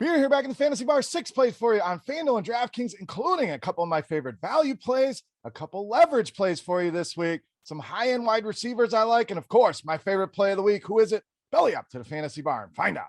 Beer here back in the Fantasy Bar. 6 plays for you on Fanduel and Draftkings, including a couple of my favorite value plays, a couple leverage plays for you this week, some high-end wide receivers I like, and of course, my favorite play of the week. Who is it? Belly up to the Fantasy Bar and find out.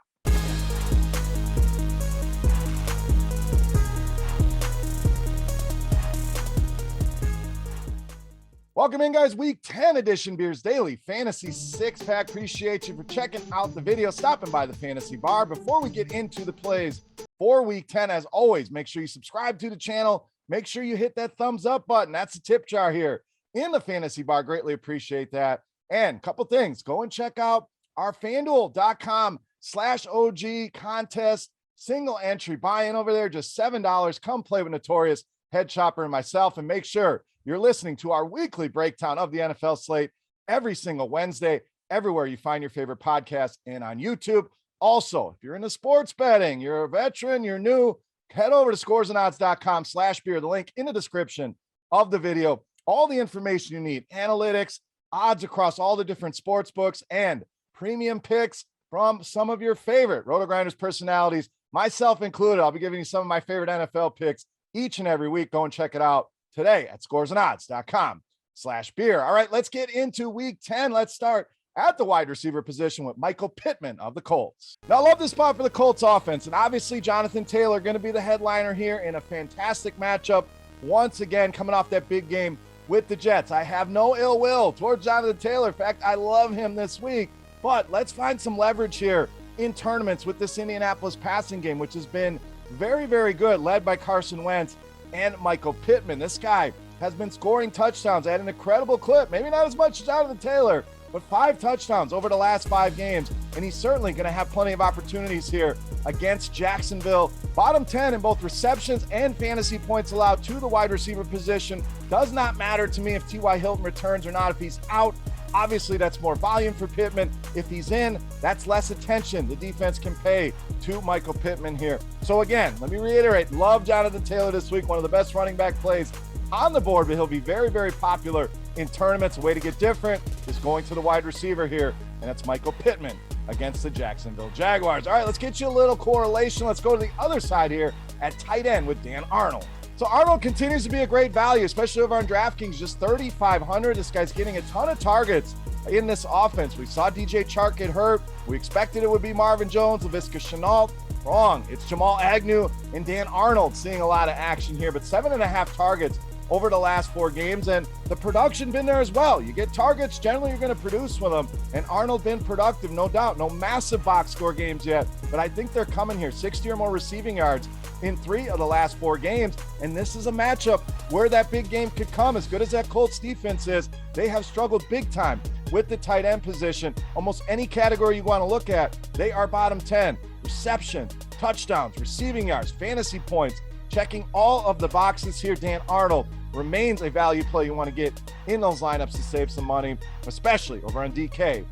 Welcome in, guys. Week 10 edition Beers Daily Fantasy 6-pack. Appreciate you for checking out the video, stopping by the Fantasy Bar. Before we get into the plays for Week 10, as always, make sure you subscribe to the channel. Make sure you hit that thumbs up button. That's the tip jar here in the Fantasy Bar. Greatly appreciate that. And a couple things. Go and check out our FanDuel.com/OG contest. Single entry buy-in over there, just $7. Come play with Notorious, Head Chopper, and myself. And make sure you're listening to our weekly breakdown of the NFL slate every single Wednesday, everywhere you find your favorite podcast and on YouTube. Also, if you're into sports betting, you're a veteran, you're new, head over to scoresandodds.com/beer. The link in the description of the video. All the information you need, analytics, odds across all the different sports books, and premium picks from some of your favorite RotoGrinders personalities, myself included. I'll be giving you some of my favorite NFL picks each and every week. Go and check it out today at scoresandodds.com/beer. All right, let's get into week 10. Let's start at the wide receiver position with Michael Pittman of the Colts. Now, I love this spot for the Colts offense, and obviously Jonathan Taylor going to be the headliner here in a fantastic matchup. Once again, coming off that big game with the Jets. I have no ill will towards Jonathan Taylor. In fact, I love him this week, but let's find some leverage here in tournaments with this Indianapolis passing game, which has been very, very good, led by Carson Wentz and Michael Pittman. This guy has been scoring touchdowns at an incredible clip. Maybe not as much as Jonathan Taylor, but 5 touchdowns over the last 5 games. And he's certainly going to have plenty of opportunities here against Jacksonville. Bottom 10 in both receptions and fantasy points allowed to the wide receiver position. Does not matter to me if T.Y. Hilton returns or not. If he's out, obviously that's more volume for Pittman. If he's in, that's less attention the defense can pay to Michael Pittman here. So again, let me reiterate, love Jonathan Taylor this week. One of the best running back plays on the board, but he'll be very, very popular in tournaments. A way to get different is going to the wide receiver here, and that's Michael Pittman against the Jacksonville Jaguars. All right, let's get you a little correlation. Let's go to the other side here at tight end with Dan Arnold. So Arnold continues to be a great value, especially over on DraftKings, just 3,500. This guy's getting a ton of targets in this offense. We saw DJ Chark get hurt. We expected it would be Marvin Jones, Laviska Shenault. Wrong. It's Jamal Agnew and Dan Arnold seeing a lot of action here, but 7.5 targets over the last 4 games, and the production been there as well. You get targets, generally you're going to produce with them, and Arnold been productive, no doubt. No massive box score games yet, but I think they're coming here. 60 or more receiving yards in 3 of the last 4 games, and this is a matchup where that big game could come. As good as that Colts defense is, they have struggled big time with the tight end position. Almost any category you want to look at, they are bottom 10. Reception, touchdowns, receiving yards, fantasy points, checking all of the boxes here. Dan Arnold remains a value play you want to get in those lineups to save some money, especially over on DK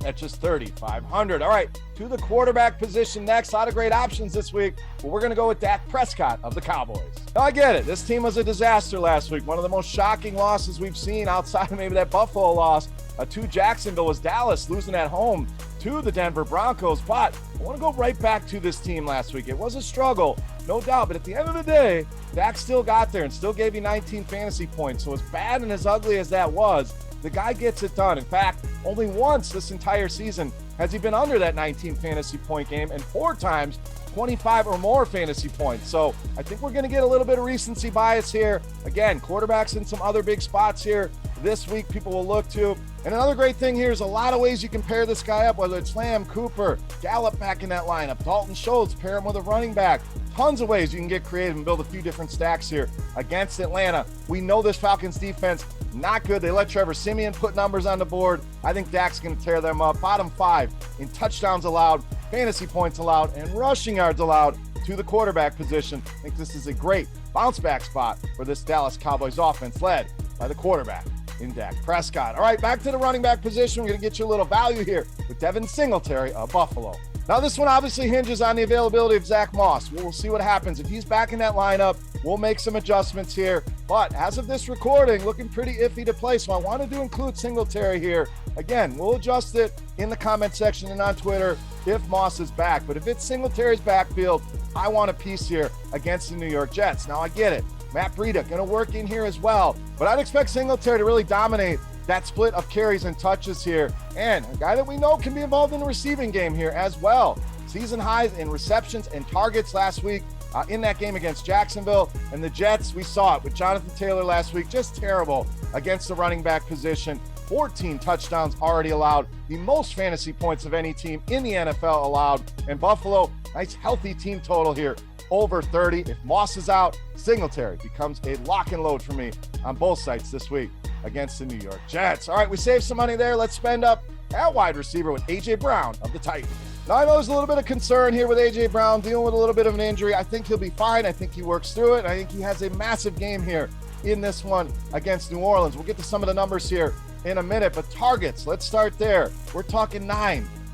at just 3,500. All right, to the quarterback position next. A lot of great options this week, but we're going to go with Dak Prescott of the Cowboys. Now, I get it. This team was a disaster last week. One of the most shocking losses we've seen outside of maybe that Buffalo loss to Jacksonville was Dallas losing at home to the Denver Broncos. But I want to go right back to this team last week. It was a struggle, no doubt, but at the end of the day, Dak still got there and still gave you 19 fantasy points. So as bad and as ugly as that was, the guy gets it done. In fact, only once this entire season has he been under that 19 fantasy point game, and 4 times 25 or more fantasy points. So I think we're going to get a little bit of recency bias here. Again, quarterbacks in some other big spots here this week people will look to. And another great thing here is a lot of ways you can pair this guy up, whether it's Lamb, Cooper, Gallup back in that lineup, Dalton Schultz, pair him with a running back. Tons of ways you can get creative and build a few different stacks here against Atlanta. We know this Falcons defense, not good. They let Trevor Siemian put numbers on the board. I think Dak's going to tear them up. Bottom 5 in touchdowns allowed, fantasy points allowed, and rushing yards allowed to the quarterback position. I think this is a great bounce back spot for this Dallas Cowboys offense led by the quarterback in Dak Prescott. All right, back to the running back position. We're going to get you a little value here with Devin Singletary of Buffalo. Now, this one obviously hinges on the availability of Zach Moss. We'll see what happens. If he's back in that lineup, we'll make some adjustments here. But as of this recording, looking pretty iffy to play. So I wanted to include Singletary here. Again, we'll adjust it in the comment section and on Twitter if Moss is back. But if it's Singletary's backfield, I want a piece here against the New York Jets. Now I get it. Matt Breida going to work in here as well, but I'd expect Singletary to really dominate that split of carries and touches here, and a guy that we know can be involved in the receiving game here as well. Season highs in receptions and targets last week in that game against Jacksonville. And the Jets, we saw it with Jonathan Taylor last week, just terrible against the running back position. 14 touchdowns already allowed, the most fantasy points of any team in the NFL allowed. And Buffalo, nice healthy team total here, over 30. If Moss is out, Singletary becomes a lock and load for me on both sites this week against the New York Jets. All right, we saved some money there. Let's spend up at wide receiver with A.J. Brown of the Titans. Now, I know there's a little bit of concern here with A.J. Brown dealing with a little bit of an injury. I think he'll be fine. I think he works through it. I think he has a massive game here in this one against New Orleans. We'll get to some of the numbers here in a minute, but targets, let's start there. We're talking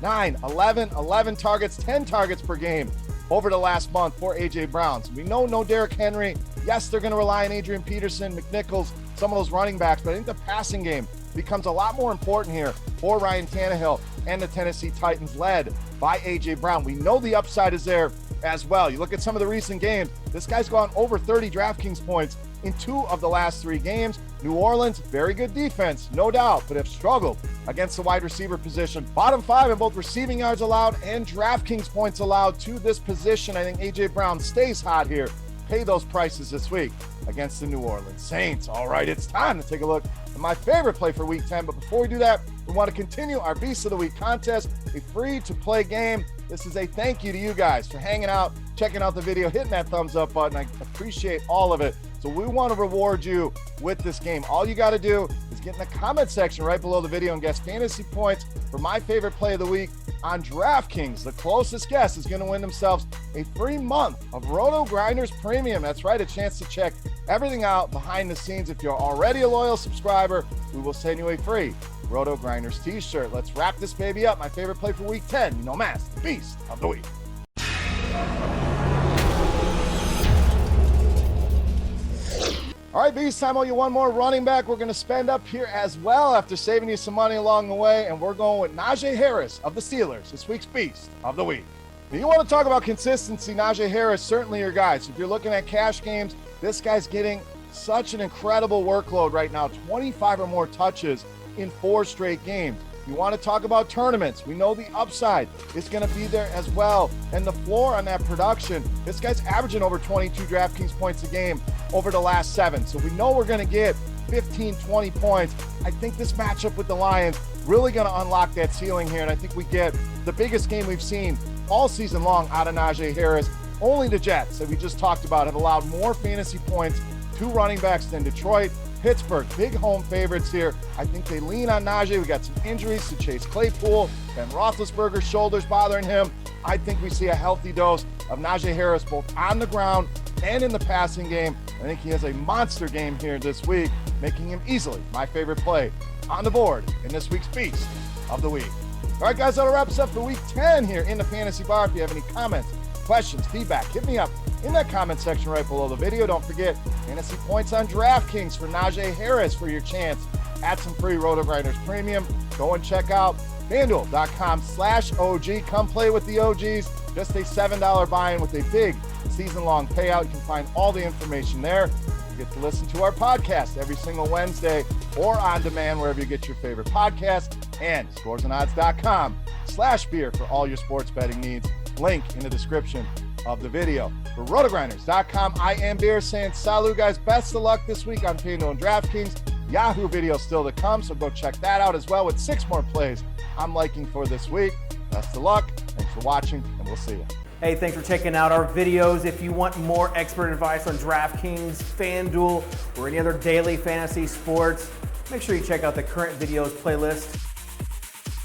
11 targets, 10 targets per game over the last month for A.J. Brown. So we know no Derrick Henry. Yes, they're going to rely on Adrian Peterson, McNichols, some of those running backs, but I think the passing game becomes a lot more important here for Ryan Tannehill and the Tennessee Titans, led by A.J. Brown. We know the upside is there as well. You look at some of the recent games, this guy's gone over 30 DraftKings points in 2 of the last 3 games. New Orleans, very good defense, no doubt, but have struggled against the wide receiver position. Bottom 5 in both receiving yards allowed and DraftKings points allowed to this position. I think A.J. Brown stays hot here. Pay those prices this week against the New Orleans Saints. All right, it's time to take a look at my favorite play for Week 10. But before we do that, we want to continue our Beast of the Week contest, a free-to-play game. This is a thank you to you guys for hanging out, checking out the video, hitting that thumbs up button. I appreciate all of it. So we want to reward you with this game. All you got to do is get in the comment section right below the video and guess fantasy points for my favorite play of the week on DraftKings. The closest guess is going to win themselves a free month of RotoGrinders Premium. That's right, a chance to check everything out behind the scenes. If you're already a loyal subscriber, we will send you a free RotoGrinders t-shirt. Let's wrap this baby up. My favorite play for Week 10, you know, Mass, the Beast of the Week. All right, Beast time. Owe you one more running back. We're going to spend up here as well after saving you some money along the way, and we're going with Najee Harris of the Steelers, this week's Beast of the Week. Now, you want to talk about consistency, Najee Harris, certainly your guy. So if you're looking at cash games, this guy's getting such an incredible workload right now, 25 or more touches in 4 straight games. You want to talk about tournaments. We know the upside is going to be there as well. And the floor on that production, this guy's averaging over 22 DraftKings points a game over the last 7. So we know we're going to get 15, 20 points. I think this matchup with the Lions really going to unlock that ceiling here. And I think we get the biggest game we've seen all season long out of Najee Harris. Only the Jets that we just talked about have allowed more fantasy points to running backs than Detroit. Pittsburgh, big home favorites here. I think they lean on Najee. We got some injuries to Chase Claypool, Ben Roethlisberger's shoulders bothering him. I think we see a healthy dose of Najee Harris both on the ground and in the passing game. I think he has a monster game here this week, making him easily my favorite play on the board in this week's Beast of the Week. All right, guys, that'll wrap us up for Week 10 here in the Fantasy Bar. If you have any comments, questions, feedback, hit me up in that comment section right below the video. Don't forget, fantasy points on DraftKings for Najee Harris for your chance at some free RotoGrinders Premium. Go and check out FanDuel.com/OG. Come play with the OGs. Just a $7 buy-in with a big season-long payout. You can find all the information there. You get to listen to our podcast every single Wednesday or on demand wherever you get your favorite podcast. And scoresandodds.com/beer for all your sports betting needs. Link in the description of the video. For RotoGrinders.com, I am Beer saying salut, guys. Best of luck this week on Fanduel and DraftKings. Yahoo video still to come, so go check that out as well with 6 more plays I'm liking for this week. Best of luck. Thanks for watching, and we'll see you. Hey, thanks for checking out our videos. If you want more expert advice on DraftKings, FanDuel, or any other daily fantasy sports, make sure you check out the current videos playlist